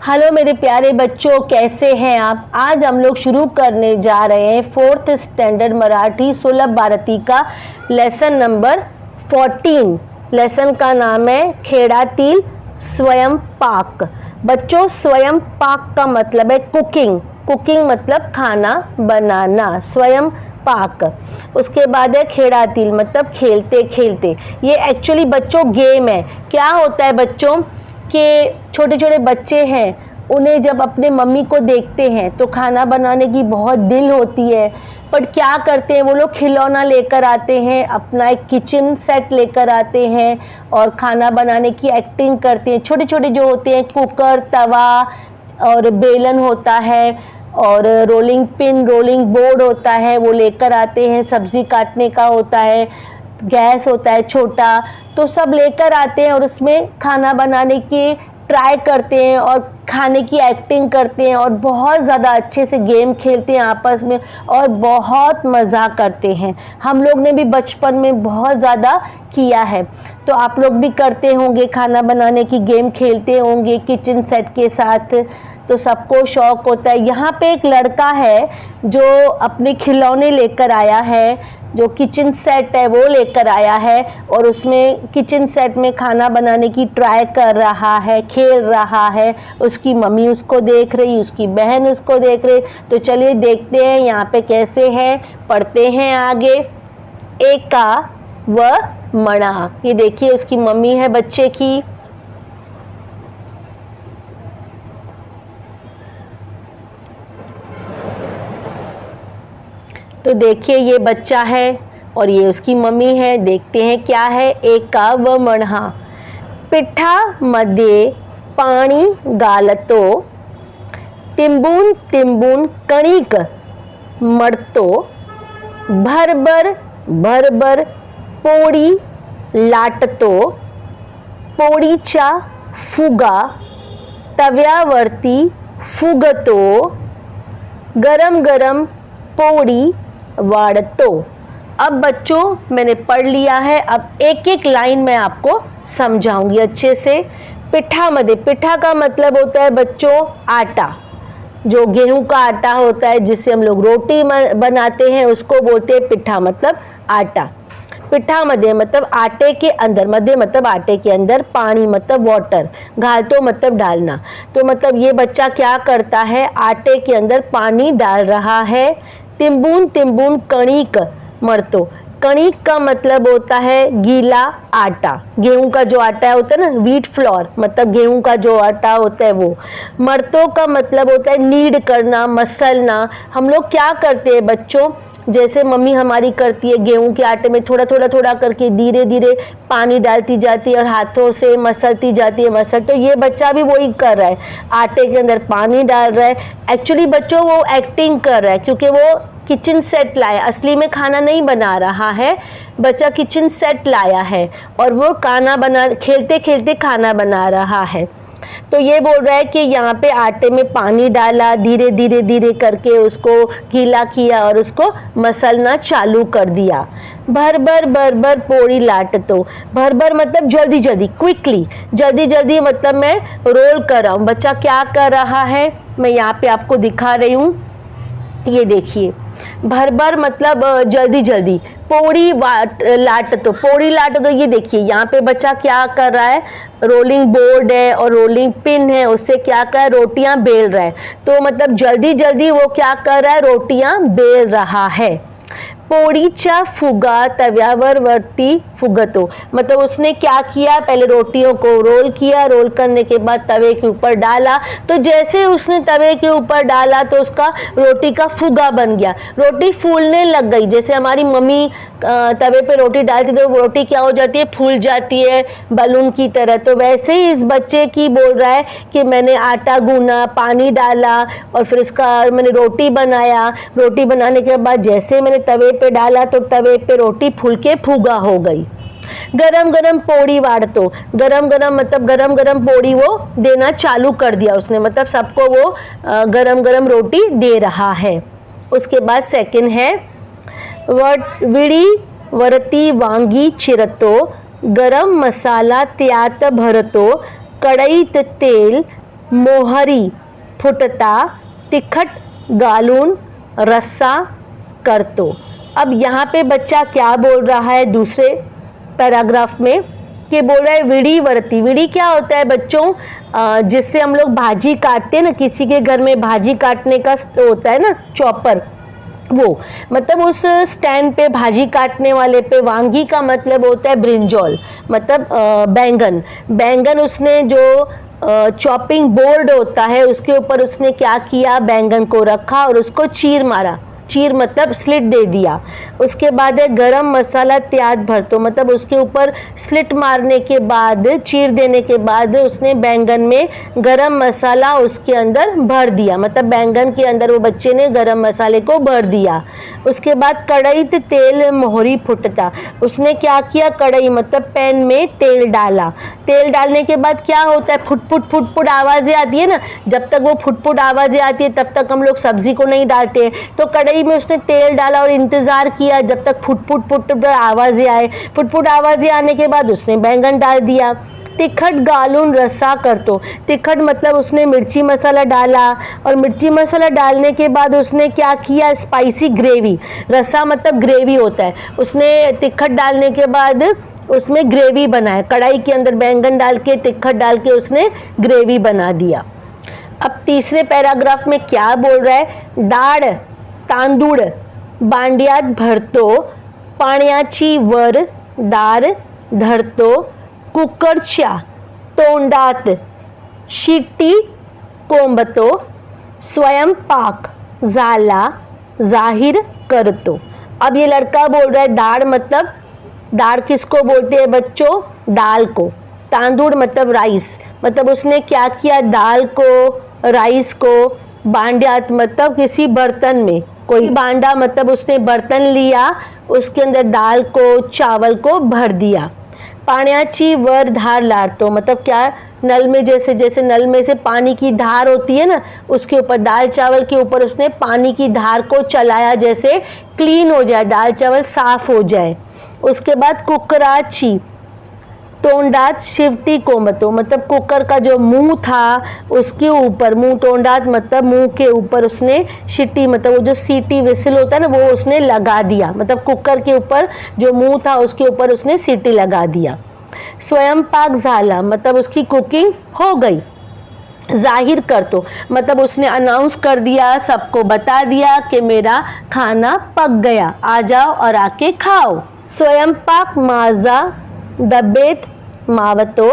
Hello मेरे प्यारे बच्चों, कैसे हैं आप। आज हम लोग शुरू करने जा रहे हैं 4th स्टैंडर्ड मराठी सुलभ भारती का लेसन नंबर 14। लेसन का नाम है खेड़ातील स्वयं पाक। बच्चों, स्वयं पाक का मतलब है कुकिंग। कुकिंग मतलब खाना बनाना, स्वयं पाक। उसके बाद है खेड़ातील मतलब खेलते खेलते। ये एक्चुअली बच्चों गेम है। क्या होता है बच्चों कि छोटे छोटे बच्चे हैं, उन्हें जब अपने मम्मी को देखते हैं तो खाना बनाने की बहुत दिल होती है, पर क्या करते हैं वो लोग खिलौना लेकर आते हैं, अपना एक किचन सेट लेकर आते हैं और खाना बनाने की एक्टिंग करते हैं। छोटे छोटे जो होते हैं, कुकर, तवा और बेलन होता है और रोलिंग पिन, रोलिंग बोर्ड होता है, वो लेकर आते हैं। सब्जी काटने का होता है, गैस होता है छोटा, तो सब लेकर आते हैं और उसमें खाना बनाने की ट्राई करते हैं और खाने की एक्टिंग करते हैं और बहुत ज़्यादा अच्छे से गेम खेलते हैं आपस में और बहुत मज़ा करते हैं। हम लोग ने भी बचपन में बहुत ज़्यादा किया है, तो आप लोग भी करते होंगे, खाना बनाने की गेम खेलते होंगे किचन सेट के साथ, तो सबको शौक होता है। यहाँ पे एक लड़का है जो अपने खिलौने लेकर आया है, जो किचन सेट है वो लेकर आया है और उसमें किचन सेट में खाना बनाने की ट्राई कर रहा है, खेल रहा है। उसकी मम्मी उसको देख रही, उसकी बहन उसको देख रही। तो चलिए देखते हैं यहाँ पे कैसे है, पढ़ते हैं आगे। एका व मणा, ये देखिए उसकी मम्मी है बच्चे की। तो देखिए ये बच्चा है और ये उसकी मम्मी है। देखते हैं क्या है। एका व मणहा, पिठा मध्ये पाणी घालतो, तिंबून तिंबून कणिक मळतो, भरभर भरभर पोळी लाटतो, पोळीचा फुगा तव्यावरती फुगतो, गरम गरम पोळी वाढतो। अब बच्चों मैंने पढ़ लिया है, अब एक एक लाइन मैं आपको समझाऊंगी अच्छे से। पिठा मध्ये, पिठा का मतलब होता है बच्चों आटा, जो गेहूं का आटा होता है जिससे हम लोग रोटी बनाते हैं उसको बोलते हैं पिठा, मतलब आटा। पिठा मध्ये मतलब आटे के अंदर, मध्य मतलब आटे के अंदर, पानी मतलब वाटर, घालतो मतलब डालना। तो मतलब ये बच्चा क्या करता है, आटे के अंदर पानी डाल रहा है। तिंबून तिंबून कणिक मळतो, कणिक का मतलब होता है गीला आटा, गेहूं का जो आटा होता है ना, व्हीट फ्लोर, मतलब गेहूं का जो आटा होता है वो। मळतो का मतलब होता है नीड करना, मसलना। हम लोग क्या करते हैं बच्चों, जैसे मम्मी हमारी करती है, गेहूं के आटे में थोड़ा थोड़ा थोड़ा करके धीरे धीरे पानी डालती जाती है और हाथों से मसलती जाती है मसल। तो ये बच्चा भी वही कर रहा है, आटे के अंदर पानी डाल रहा है। एक्चुअली बच्चों वो एक्टिंग कर रहा है क्योंकि वो किचन सेट लाया, असली में खाना नहीं बना रहा है, बच्चा किचन सेट लाया है और वो खाना बना, खेलते खेलते खाना बना रहा है। तो ये बोल रहा है कि यहाँ पे आटे में पानी डाला, धीरे धीरे धीरे करके उसको गीला किया और उसको मसलना चालू कर दिया। भर भर पोड़ी लाटतो, भर मतलब जल्दी जल्दी, क्विकली, जल्दी जल्दी मतलब मैं रोल कर रहा हूँ। बच्चा क्या कर रहा है मैं यहाँ पे आपको दिखा रही हूँ, ये देखिए। भर मतलब जल्दी जल्दी, पोड़ी लाट, तो पोड़ी लाट, तो ये देखिए यहाँ पे बच्चा क्या कर रहा है, रोलिंग बोर्ड है और रोलिंग पिन है, उससे क्या कर रहा है, रोटियां बेल रहा है। तो मतलब जल्दी जल्दी वो क्या कर रहा है, रोटियां बेल रहा है। पोळीचा फुगा तव्यावर वरती फुगतो, मतलब उसने क्या किया, पहले रोटियों को रोल किया, रोल करने के बाद तवे के ऊपर डाला। तो जैसे उसने तवे के ऊपर डाला तो उसका रोटी का फुगा बन गया, रोटी फूलने लग गई। जैसे हमारी मम्मी तवे पे रोटी डालती तो रोटी क्या हो जाती है, फूल जाती है बलून की तरह। तो वैसे ही इस बच्चे की बोल रहा है कि मैंने आटा गूना, पानी डाला और फिर उसका मैंने रोटी बनाया। रोटी बनाने के बाद जैसे मैंने तवे पे डाला तो तवे पे रोटी फूल के फूगा हो गई। गरम गरम पोड़ी वाढ़तो, गरम गरम मतलब गरम गरम पोड़ी वो देना चालू कर दिया उसने, मतलब सबको वो गरम गरम रोटी दे रहा है। उसके बाद सेकंड है विडी वरती वांगी चिरतो, गरम मसाला त्यात भरतो, कढईत तेल मोहरी फुटता तिखट गालून रस्सा करतो। अब यहाँ पे बच्चा क्या बोल रहा है दूसरे पैराग्राफ में कि बोल रहा है विड़ी वर्ती। विड़ी क्या होता है बच्चों, जिससे हम लोग भाजी काटते हैं ना, किसी के घर में भाजी काटने का होता है ना चॉपर, वो मतलब उस स्टैंड पे भाजी काटने वाले पे वांगी का मतलब होता है ब्रिंजॉल, मतलब बैंगन। बैंगन उसने जो चॉपिंग बोर्ड होता है उसके ऊपर उसने क्या किया, बैंगन को रखा और उसको चीर मारा। चीर मतलब स्लिट दे दिया। उसके बाद है गरम मसाला त्याग भरतो, मतलब उसके ऊपर स्लिट मारने के बाद, चीर देने के बाद उसने बैंगन में गरम मसाला उसके अंदर भर दिया, मतलब बैंगन के अंदर वो बच्चे ने गरम मसाले को भर दिया। उसके बाद कढ़ाई तेल मोहरी फुटता, उसने क्या किया, कढ़ाई मतलब पैन में तेल डाला। तेल डालने के बाद क्या होता है, फुट फुट आवाज़ें आती है ना, जब तक वो फुट आवाज़ें आती है तब तक हम लोग सब्जी को नहीं डालते। तो कढ़ाई में उसने तेल डाला और इंतजार किया जब तक फुट आवाज़ें आए। फुट आवाज़ें आने के बाद उसने बैंगन डाल दिया। तिखट गालून रस्सा कर तो, तिखट मतलब उसने मिर्ची मसाला डाला और मिर्ची मसाला डालने के बाद उसने क्या किया, स्पाइसी ग्रेवी। रस्सा मतलब ग्रेवी होता है। उसने तिखट डालने के बाद उसमें ग्रेवी बनाया, कढ़ाई के अंदर बैंगन डाल के तिखट डाल के उसने ग्रेवी बना दिया। अब तीसरे पैराग्राफ में क्या बोल रहा है, डाळ तांदूळ बांड्यात भरतो, पाण्याची वर दार धरतो, कुकरच्या तोंडात शिट्टी कोंबतो, स्वयंपाक झाला जाहिर करतो। अब ये लड़का बोल रहा है दाढ़, मतलब दाढ़ किसको बोलते हैं बच्चों, दाल को। तांदूळ मतलब राइस, मतलब उसने क्या किया, दाल को राइस को, बांड्यात मतलब किसी बर्तन में, कोई बांडा मतलब उसने बर्तन लिया, उसके अंदर दाल को चावल को भर दिया। पाण्याची वर धार लारतो, मतलब क्या, नल में जैसे जैसे नल में से पानी की धार होती है ना, उसके ऊपर दाल चावल के ऊपर उसने पानी की धार को चलाया, जैसे क्लीन हो जाए, दाल चावल साफ हो जाए। उसके बाद कुकराची तोंडात शिवटी कोंबतो, मतलब कुकर का जो मुंह था उसके ऊपर, मुंह तोंडात मतलब मुंह के ऊपर उसने शिट्टी मतलब वो जो सीटी विसिल होता है ना वो उसने लगा दिया, मतलब कुकर के ऊपर जो मुंह था उसके ऊपर उसने सीटी लगा दिया। स्वयंपाक झाला मतलब उसकी कुकिंग हो गई। जाहिर कर तो मतलब उसने अनाउंस कर दिया, सबको बता दिया कि मेरा खाना पक गया, आ जाओ और आके खाओ। स्वयंपाक माझा डबेत मावतो,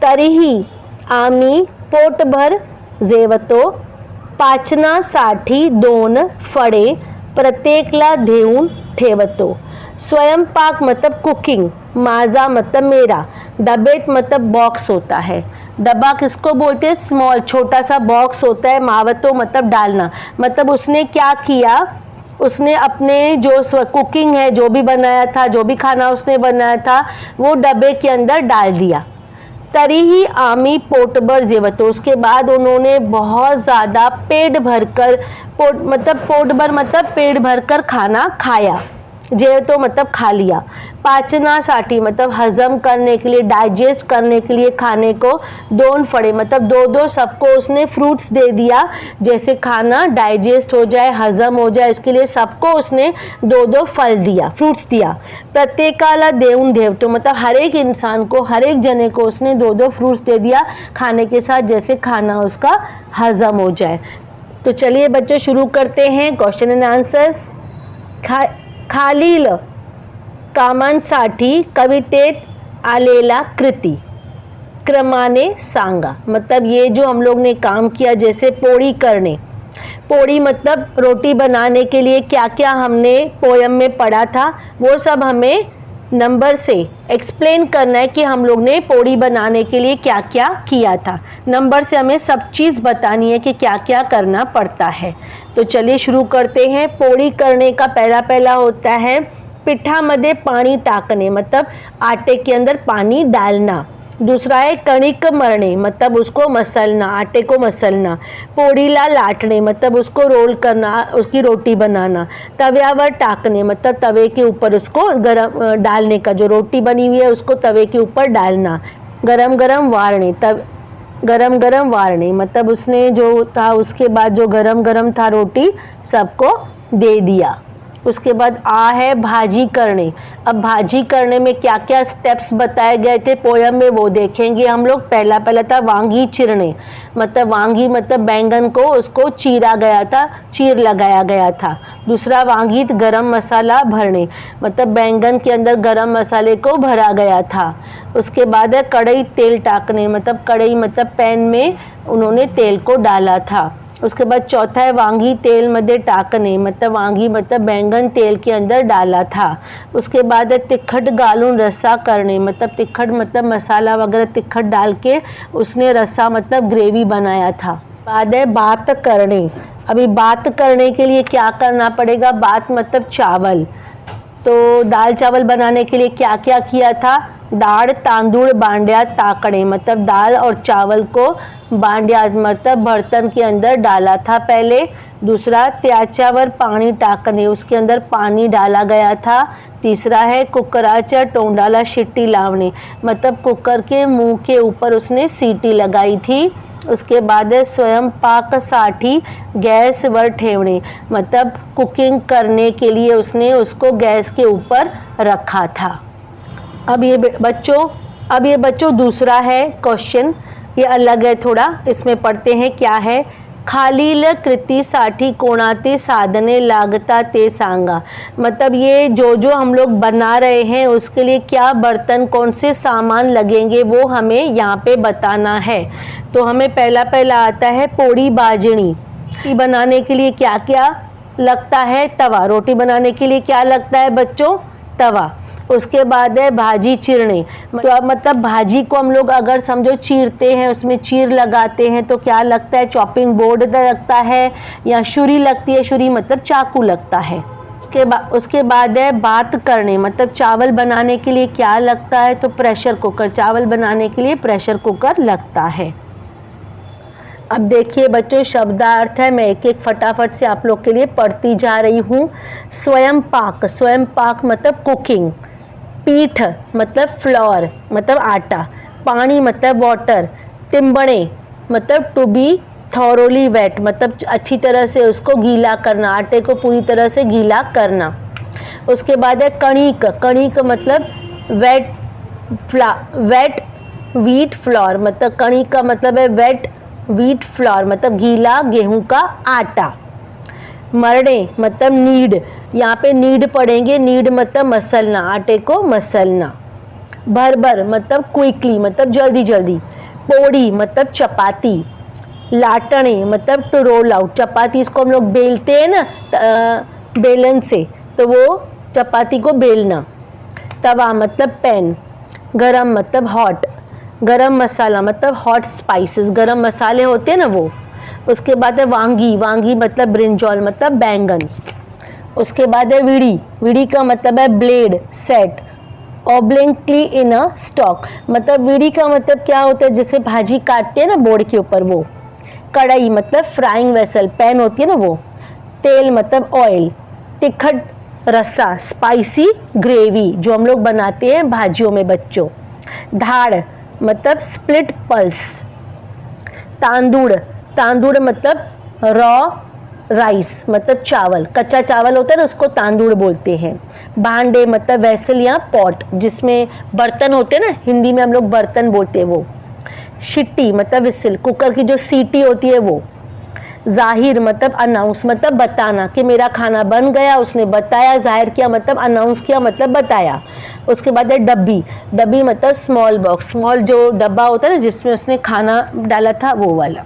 तरीही आम्ही पोटभर जेवतो, पाचनासाठी 2 फळे प्रत्येकला देऊन ठेवतो। स्वयंपाक मतलब कुकिंग, माझा मतलब मेरा, डबेत मतलब बॉक्स होता है। डब्बा किसको बोलते हैं, स्मॉल छोटा सा बॉक्स होता है। मावतो मतलब डालना, मतलब उसने क्या किया, उसने अपने जो कुकिंग है, जो भी बनाया था, जो भी खाना उसने बनाया था वो डब्बे के अंदर डाल दिया। तरीही आमी पोटभर जेवतो, उसके बाद उन्होंने बहुत ज़्यादा पेट भरकर, पोट भर मतलब पेट भरकर खाना खाया। जेवतो मतलब खा लिया। पाचनासाठी मतलब हजम करने के लिए, डाइजेस्ट करने के लिए खाने को 2 फड़े मतलब 2 सबको उसने फ्रूट्स दे दिया, जैसे खाना डाइजेस्ट हो जाए, हजम हो जाए, इसके लिए सबको उसने 2 फल दिया, फ्रूट्स दिया। प्रत्येकाला देऊन ठेवतो मतलब हर एक इंसान को, हर एक जने को उसने 2 फ्रूट्स दे दिया खाने के साथ, जैसे खाना उसका हजम हो जाए। तो चलिए बच्चों शुरू करते हैं क्वेश्चन एंड आंसर्स। खालील कामांसाठी कवितेत आलेला कृती क्रमाने सांगा, मतलब ये जो हम लोग ने काम किया, जैसे पोड़ी करने, पोड़ी मतलब रोटी बनाने के लिए क्या क्या हमने पोयम में पढ़ा था, वो सब हमें नंबर से एक्सप्लेन करना है कि हम लोग ने पोड़ी बनाने के लिए क्या क्या किया था। नंबर से हमें सब चीज़ बतानी है कि क्या क्या करना पड़ता है। तो चलिए शुरू करते हैं। पोड़ी करने का पहला होता है पिठामध्ये पानी टाकणे, मतलब आटे के अंदर पानी डालना। दूसरा है कणिक मरणे, मतलब उसको मसलना, आटे को मसलना। पोड़ीला लाटणे मतलब उसको रोल करना, उसकी रोटी बनाना। तव्यावर टाकणे मतलब तवे के ऊपर उसको गरम डालने का, जो रोटी बनी हुई है उसको तवे के ऊपर डालना। गरम गरम वारणे, गरम गरम वारणे, मतलब उसने जो था उसके बाद जो गरम गरम था रोटी सबको दे दिया। उसके बाद आ है भाजी करने। अब भाजी करने में क्या क्या स्टेप्स बताए गए थे पोयम में वो देखेंगे हम लोग। पहला था वांगी चिरने, मतलब वांगी मतलब बैंगन को उसको चीरा गया था, चीर लगाया गया था। दूसरा वांगी गरम मसाला भरने, मतलब बैंगन के अंदर गरम मसाले को भरा गया था। उसके बाद है कढ़ाई तेल टाकने, मतलब कढ़ाई मतलब पैन में उन्होंने तेल को डाला था। उसके बाद चौथा है वांगी तेल मध्ये टाकने, मतलब वांगी मतलब बैंगन तेल के अंदर डाला था। उसके बाद है तिखट गालून रस्सा करने, मतलब तिखट मतलब मसाला वगैरह तिखट डाल के उसने रस्सा मतलब ग्रेवी बनाया था। बाद है बात करने। अभी बात करने के लिए क्या करना पड़ेगा, बात मतलब चावल। तो दाल चावल बनाने के लिए क्या क्या किया था, दाल तांदूळ बांड्या ताकणे, मतलब दाल और चावल को बांड्या मतलब बर्तन के अंदर डाला था पहले। दूसरा त्याच्यावर पानी टाकणे, उसके अंदर पानी डाला गया था। तीसरा है कुकराच्या तोंडाला शिट्टी लावणे, मतलब कुकर के मुंह के ऊपर उसने सीटी लगाई थी। उसके बाद है स्वयंपाकसाठी गैसवर ठेवणे, मतलब कुकिंग करने के लिए उसने उसको गैस के ऊपर रखा था। अब ये बच्चों दूसरा है क्वेश्चन, ये अलग है थोड़ा, इसमें पढ़ते हैं क्या है। खालील कृतीसाठी कोणाते साधने लागता ते सांगा, मतलब ये जो हम लोग बना रहे हैं उसके लिए क्या बर्तन कौन से सामान लगेंगे वो हमें यहाँ पे बताना है। तो हमें पहला आता है पोड़ी बाजणी। रोटी बनाने के लिए क्या क्या लगता है, तवा। रोटी बनाने के लिए क्या लगता है बच्चों, तवा। उसके बाद है भाजी चिरने, मतलब भाजी को हम लोग अगर समझो चीरते हैं, उसमें चीर लगाते हैं तो क्या लगता है, चॉपिंग बोर्ड लगता है या छुरी लगती है, छुरी मतलब चाकू लगता है। उसके बाद है बात करने, मतलब चावल बनाने के लिए क्या लगता है, तो प्रेशर कुकर। चावल बनाने के लिए प्रेशर कुकर लगता है। अब देखिए बच्चों शब्दार्थ है, मैं एक एक फटाफट से आप लोग के लिए पढ़ती जा रही हूँ। स्वयंपाक, स्वयंपाक मतलब कुकिंग। पीठ मतलब फ्लोर मतलब आटा। पानी मतलब वाटर। तिम्बणे मतलब टू बी थॉरोली वेट, मतलब अच्छी तरह से उसको गीला करना, आटे को पूरी तरह से गीला करना। उसके बाद है कणिक, कणिक मतलब वेट व्हीट फ्लोर, मतलब कणिक का मतलब है वेट व्हीट फ्लोर, मतलब गीला गेहूं का आटा। मरणे मतलब नीड, यहाँ पे नीड पढ़ेंगे, नीड मतलब मसलना, आटे को मसलना। भर मतलब क्विकली, मतलब जल्दी जल्दी। पोड़ी मतलब चपाती। लाटणे मतलब टू रोल आउट, चपाती इसको हम लोग बेलते हैं ना बेलन से, तो वो चपाती को बेलना। तवा मतलब पैन। गरम मतलब हॉट। गरम मसाला मतलब हॉट स्पाइसेस, गरम मसाले होते हैं ना वो। उसके बाद है वांगी, वांगी मतलब ब्रिंजॉल मतलब बैंगन। उसके बाद है विड़ी, विड़ी का मतलब है blade, set. Obliquely in a stock, मतलब विड़ी का मतलब क्या होता है, जैसे भाजी काटते हैं ना बोर्ड के ऊपर वो। कढ़ाई मतलब फ्राइंग वेसल, पैन होती है ना वो। तेल मतलब ऑयल। तिखट रस्सा, स्पाइसी ग्रेवी जो हम लोग बनाते हैं भाजियों में बच्चों। धाड़ मतलब स्प्लिट पल्स। तांदूड़, तांदूड़ मतलब रॉ राइस, मतलब चावल, कच्चा चावल होता है ना उसको तांदूड़ बोलते हैं। भांडे मतलब वेसल या पॉट, जिसमें बर्तन होते हैं ना, हिंदी में हम लोग बर्तन बोलते हैं वो। शिट्टी मतलब विसिल, कुकर की जो सीटी होती है वो। जाहिर मतलब अनाउंस, मतलब बताना कि मेरा खाना बन गया, उसने बताया। जाहिर किया मतलब अनाउंस किया, मतलब बताया। उसके बाद है डब्बी, डब्बी मतलब स्मॉल बॉक्स, स्मॉल जो डब्बा होता है ना जिसमें उसने खाना डाला था वो वाला।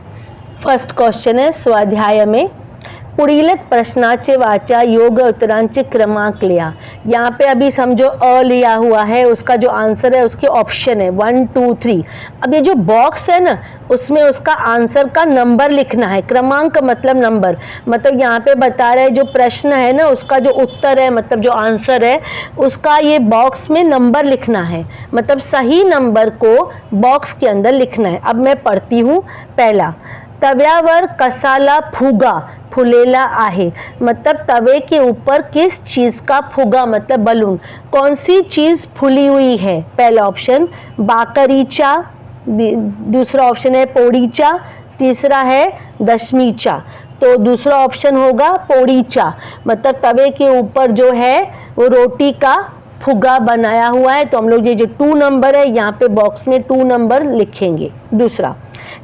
फर्स्ट क्वेश्चन है स्वाध्याय में पुढील प्रश्नाचे वाचा योग्य उत्तरांचे क्रमांक लिया। यहाँ पे अभी समझो अ लिया हुआ है, उसका जो आंसर है उसके ऑप्शन है 1 2 3। अब ये जो बॉक्स है ना उसमें उसका आंसर का नंबर लिखना है। क्रमांक मतलब नंबर, मतलब यहाँ पे बता रहे जो प्रश्न है ना उसका जो उत्तर है मतलब जो आंसर है उसका ये बॉक्स में नंबर लिखना है, मतलब सही नंबर को बॉक्स के अंदर लिखना है। अब मैं पढ़ती हूँ। पहला, तव्यावर कसाला फुगा फुलेला आहे, मतलब तवे के ऊपर किस चीज का फुगा मतलब बलून, कौन सी चीज फुली हुई है। पहला ऑप्शन बाकरीचा दूसरा ऑप्शन है पोड़ीचा, तीसरा है दशमीचा। तो दूसरा ऑप्शन होगा पोड़ीचा, मतलब तवे के ऊपर जो है वो रोटी का फुग्गा बनाया हुआ है। तो हम लोग ये जो 2 नंबर है यहाँ पे बॉक्स में 2 नंबर लिखेंगे। दूसरा,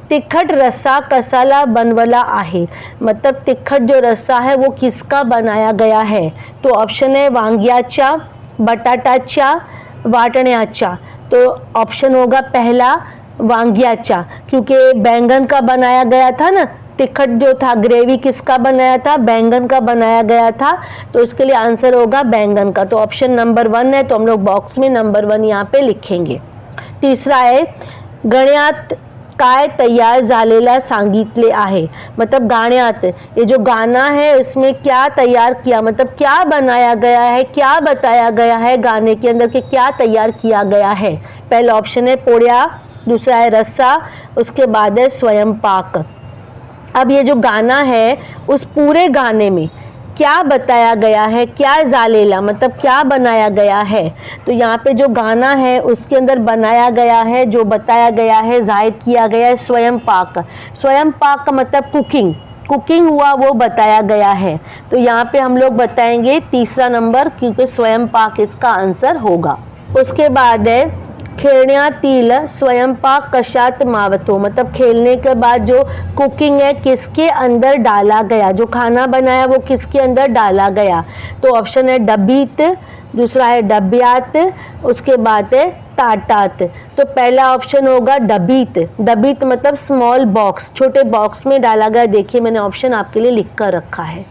तिखट रस्सा कसाला बनवला आहे, मतलब तिखट जो रस्सा है वो किसका बनाया गया है। तो ऑप्शन है वांग्याचा, बटाटाचा, वाटण्याचा। तो ऑप्शन होगा पहला वांग्याचा, क्योंकि बैंगन का बनाया गया था ना। तिखट जो था ग्रेवी किसका बनाया था, बैंगन का बनाया गया था। तो इसके लिए आंसर होगा बैंगन का। तो ऑप्शन नंबर 1 है, तो हम लोग बॉक्स में नंबर 1 यहाँ पे लिखेंगे। तीसरा है गण्यात काय तैयार झालेला सांगितले आहे, मतलब गाण्यात, ये जो गाना है इसमें क्या तैयार किया, मतलब क्या बनाया गया है, क्या बताया गया है गाने के अंदर कि क्या तैयार किया गया है। पहला ऑप्शन है पोड़िया, दूसरा है रस्सा, उसके बाद है स्वयंपाक। अब ये जो गाना है उस पूरे गाने में क्या बताया गया है, क्या जालेला, मतलब क्या बनाया गया है। तो यहाँ पे जो गाना है उसके अंदर बनाया गया है, जो बताया गया है, जाहिर किया गया है स्वयंपाक। स्वयंपाक का मतलब कुकिंग, कुकिंग हुआ वो बताया गया है। तो यहाँ पे हम लोग बताएंगे तीसरा नंबर, क्योंकि स्वयंपाक इसका आंसर होगा। उसके बाद है खेळण्यातील स्वयंपाक कशात मावतो, मतलब खेलने के बाद जो कुकिंग है किसके अंदर डाला गया, जो खाना बनाया वो किसके अंदर डाला गया। तो ऑप्शन है डब्बीत, दूसरा है डब्यात, उसके बाद है ताटात। तो पहला ऑप्शन होगा डब्बीत। डब्बीत मतलब स्मॉल बॉक्स, छोटे बॉक्स में डाला गया। देखिए मैंने ऑप्शन आपके लिए लिख कर रखा है।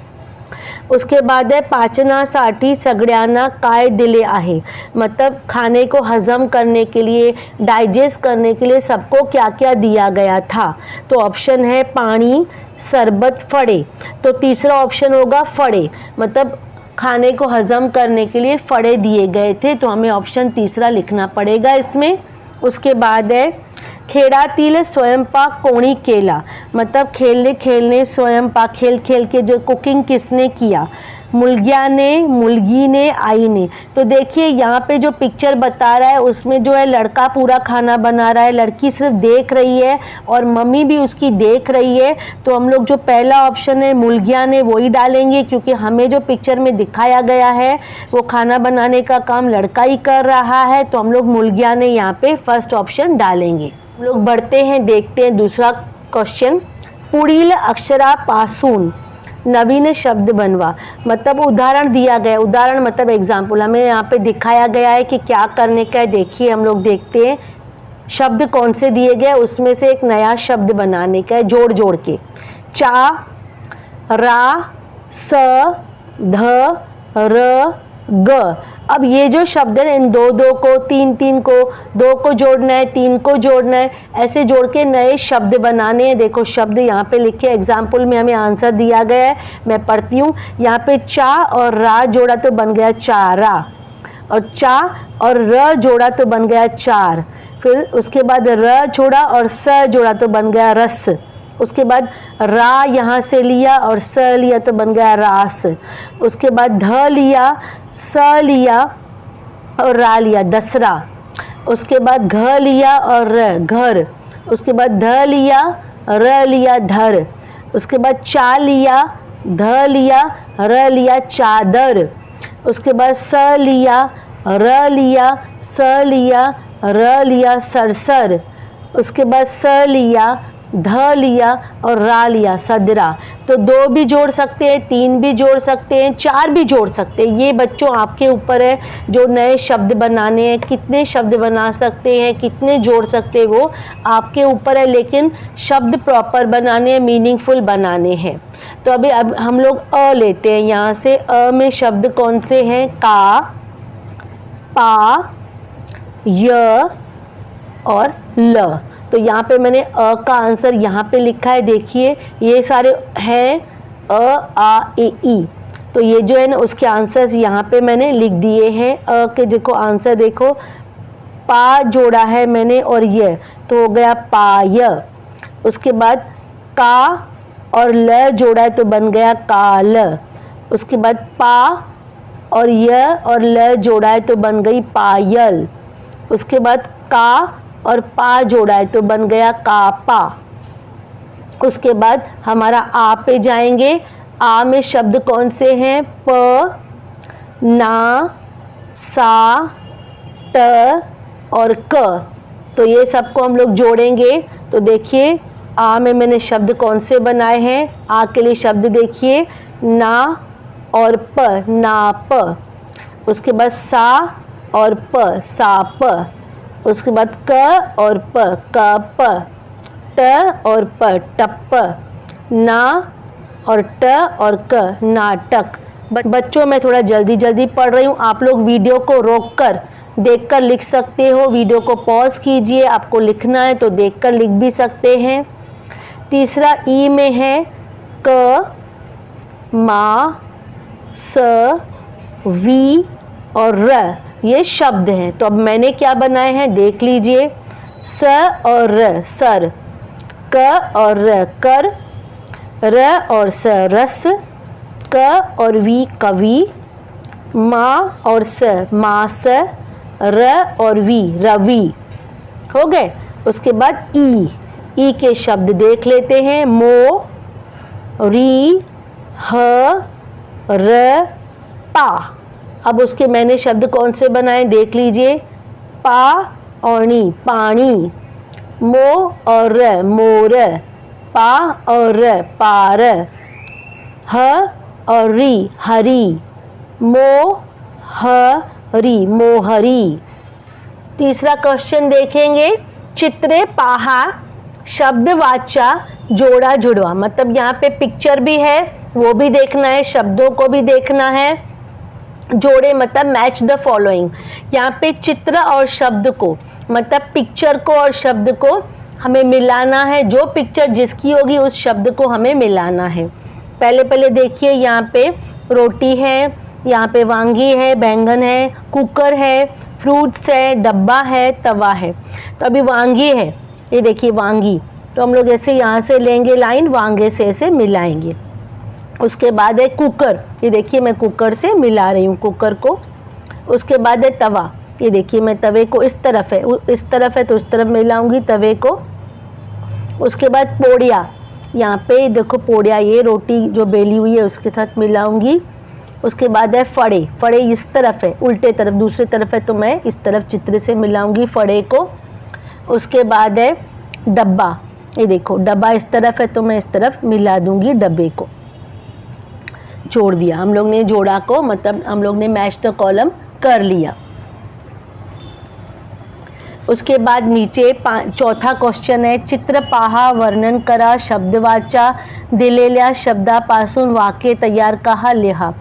उसके बाद है पाचनासाठी सगळ्यांना काय दिले आहे, मतलब खाने को हजम करने के लिए, डाइजेस्ट करने के लिए सबको क्या क्या दिया गया था। तो ऑप्शन है पानी, शरबत, फड़े। तो तीसरा ऑप्शन होगा फड़े, मतलब खाने को हजम करने के लिए फड़े दिए गए थे। तो हमें ऑप्शन तीसरा लिखना पड़ेगा इसमें। उसके बाद है खेळातील स्वयंपाक कोणी केला, मतलब खेलने खेलने स्वयंपाक, खेल खेल के जो कुकिंग किसने किया, मुलगिया ने, मुलगी ने, आई ने। तो देखिए यहाँ पे जो पिक्चर बता रहा है उसमें जो है लड़का पूरा खाना बना रहा है, लड़की सिर्फ देख रही है और मम्मी भी उसकी देख रही है। तो हम लोग जो पहला ऑप्शन है मुलगिया ने वही डालेंगे, क्योंकि हमें जो पिक्चर में दिखाया गया है वो खाना बनाने का काम लड़का ही कर रहा है। तो हम लोग मुलगिया ने यहाँ पे फर्स्ट ऑप्शन डालेंगे। हम लोग बढ़ते हैं, देखते हैं दूसरा क्वेश्चन। पुढील अक्षरापासून नवीन शब्द बनवा, मतलब उदाहरण दिया गया, उदाहरण मतलब एग्जाम्पल हमें यहाँ पे दिखाया गया है कि क्या करने का है। देखिए हम लोग देखते हैं शब्द कौन से दिए गए, उसमें से एक नया शब्द बनाने का है जोड़ जोड़ के। चा, रा, स, ध, र, ग। अब ये जो शब्द है इन दो दो को, तीन तीन को, दो को जोड़ना है, तीन को जोड़ना है, ऐसे जोड़ के नए शब्द बनाने हैं। देखो शब्द यहाँ पे लिखे, एग्जाम्पल में हमें आंसर दिया गया है, मैं पढ़ती हूँ। यहाँ पे चा और रा जोड़ा तो बन गया चारा, और चा और र जोड़ा तो बन गया चार। फिर उसके बाद र जोड़ा और स जोड़ा तो बन गया रस। उसके बाद रा यहाँ से लिया और स लिया तो बन गया रास। उसके बाद ध लिया, स लिया और रा लिया दसरा। उसके बाद घ लिया और र घर। उसके बाद ध लिया, र लिया धर। उसके बाद चा लिया, ध लिया, र लिया चादर। उसके बाद स लिया, र लिया, स लिया, र लिया सरसर। उसके बाद स लिया, ध लिया और रा लिया सदरा। तो दो भी जोड़ सकते हैं, तीन भी जोड़ सकते हैं, चार भी जोड़ सकते हैं। ये बच्चों आपके ऊपर है, जो नए शब्द बनाने हैं, कितने शब्द बना सकते हैं, कितने जोड़ सकते हैं वो आपके ऊपर है, लेकिन शब्द प्रॉपर बनाने हैं, मीनिंगफुल बनाने हैं। तो अभी अब हम लोग अ लेते हैं। यहाँ से अ में शब्द कौन से हैं, का, पा, य और ल। तो यहाँ पे मैंने अ का आंसर यहाँ पे लिखा है। देखिए ये सारे हैं अ, आ, ए, ई। तो ये जो है ना उसके आंसर्स यहाँ पे मैंने लिख दिए हैं। अ के देखो आंसर देखो, पा जोड़ा है मैंने और ये तो हो गया पाय। उसके बाद का और ल जोड़ा है तो बन गया काल। उसके बाद पा और य और ल जोड़ा है तो बन गई पायल। उसके बाद का और पा जोड़ा है तो बन गया कापा। उसके बाद हमारा आ पे जाएंगे। आ में शब्द कौन से हैं? प, ना, सा, ट और क। तो ये सबको हम लोग जोड़ेंगे। तो देखिए आ में मैंने शब्द कौन से बनाए हैं? आ के लिए शब्द देखिए ना और प, नाप। उसके बाद सा और प, साप। उसके बाद क और प, कप। ट और प, टप। ना और ट और क, नाटक। बच्चों मैं थोड़ा जल्दी जल्दी पढ़ रही हूँ, आप लोग वीडियो को रोककर देखकर लिख सकते हो। वीडियो को पॉज कीजिए, आपको लिखना है तो देखकर लिख भी सकते हैं। तीसरा ई में है क, मा, स, वी और र, ये शब्द हैं। तो अब मैंने क्या बनाए हैं देख लीजिए। स और र, सर। क और र, कर। र और स, रस। क और वी, कवि। मा और स, मास। र और वी, रवि। हो गए। उसके बाद ई के शब्द देख लेते हैं। मो, री, ह, र, पा। अब उसके मैंने शब्द कौन से बनाए देख लीजिए। पा और नी, पानी। मो और र, मोर। पा और र, पार। ह और री, हरी। मो, ह, री, मोहरी। तीसरा क्वेश्चन देखेंगे। चित्रे पाहा शब्द वाचा जोड़ा जुड़वा। मतलब यहाँ पे पिक्चर भी है वो भी देखना है, शब्दों को भी देखना है। जोड़े मतलब मैच द फॉलोइंग। यहाँ पे चित्र और शब्द को मतलब पिक्चर को और शब्द को हमें मिलाना है। जो पिक्चर जिसकी होगी उस शब्द को हमें मिलाना है। पहले देखिए यहाँ पे रोटी है, यहाँ पे वांगी है, बैंगन है, कुकर है, फ्रूट्स है, डब्बा है, तवा है। तो अभी वांगी है, ये देखिए वांगी। तो हम लोग ऐसे यहाँ से लेंगे लाइन, वांगे से ऐसे मिलाएंगे। उसके बाद है कुकर, ये देखिए मैं कुकर से मिला रही हूँ कुकर को। उसके बाद है तवा, ये देखिए मैं तवे को इस तरफ है तो उस तरफ मिलाऊंगी तवे को। उसके बाद पोड़िया, यहाँ पे देखो पोड़िया, ये रोटी जो बेली हुई है उसके साथ मिलाऊंगी। उसके बाद है फड़े, फड़े इस तरफ है, उल्टे तरफ दूसरी तरफ है तो मैं इस तरफ चित्र से मिलाऊंगी फड़े को। उसके बाद है डब्बा, ये देखो डब्बा इस तरफ है तो मैं इस तरफ मिला दूंगी डब्बे को। जोड़ दिया हम लोग ने जोड़ा को, मतलब हम लोग ने मैच द कॉलम कर लिया। उसके बाद नीचे चौथा क्वेश्चन है। चित्र पाहा वर्णन करा शब्द वाचा दिलेल्या शब्दापासून वाक्य तैयार कहा लिहा।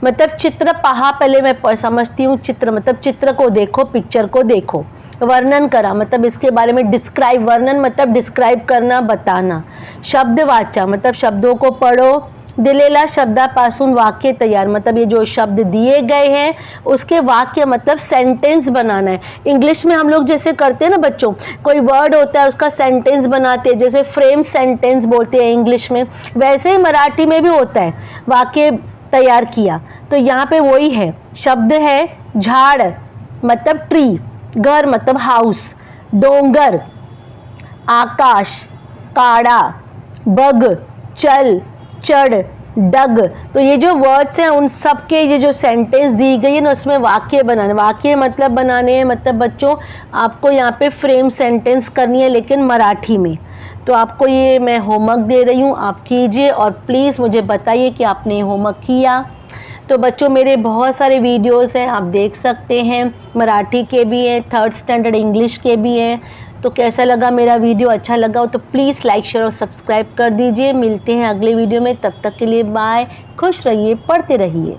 मतलब चित्र पाहा, पहले मैं समझती हूँ चित्र मतलब चित्र को देखो, पिक्चर को देखो। वर्णन करा मतलब इसके बारे में डिस्क्राइब, वर्णन मतलब डिस्क्राइब करना, बताना। शब्द वाचा मतलब शब्दों को पढ़ो। दिलेला शब्दापासून वाक्य तैयार मतलब ये जो शब्द दिए गए हैं उसके वाक्य मतलब सेंटेंस बनाना है। इंग्लिश में हम लोग जैसे करते हैं ना बच्चों, कोई वर्ड होता है उसका सेंटेंस बनाते हैं, जैसे फ्रेम सेंटेंस बोलते हैं इंग्लिश में, वैसे ही मराठी में भी होता है, वाक्य तैयार किया। तो यहाँ पे वही है। शब्द है झाड़ मतलब ट्री, घर मतलब हाउस, डोंगर, आकाश, काड़ा, बग, चल, चढ़, डग। तो ये जो वर्ड्स हैं उन सब के ये जो सेंटेंस दी गई है ना उसमें वाक्य बनाने, वाक्य मतलब बनाने हैं। मतलब बच्चों आपको यहाँ पे फ्रेम सेंटेंस करनी है लेकिन मराठी में। तो आपको ये मैं होमवर्क दे रही हूँ, आप कीजिए और प्लीज़ मुझे बताइए कि आपने होमवर्क किया। तो बच्चों मेरे बहुत सारे वीडियोस हैं, आप देख सकते हैं, मराठी के भी हैं, 3rd स्टैंडर्ड इंग्लिश के भी हैं। तो कैसा लगा मेरा वीडियो, अच्छा लगा हो तो प्लीज़ लाइक शेयर और सब्सक्राइब कर दीजिए। मिलते हैं अगले वीडियो में, तब तक के लिए बाय, खुश रहिए, पढ़ते रहिए।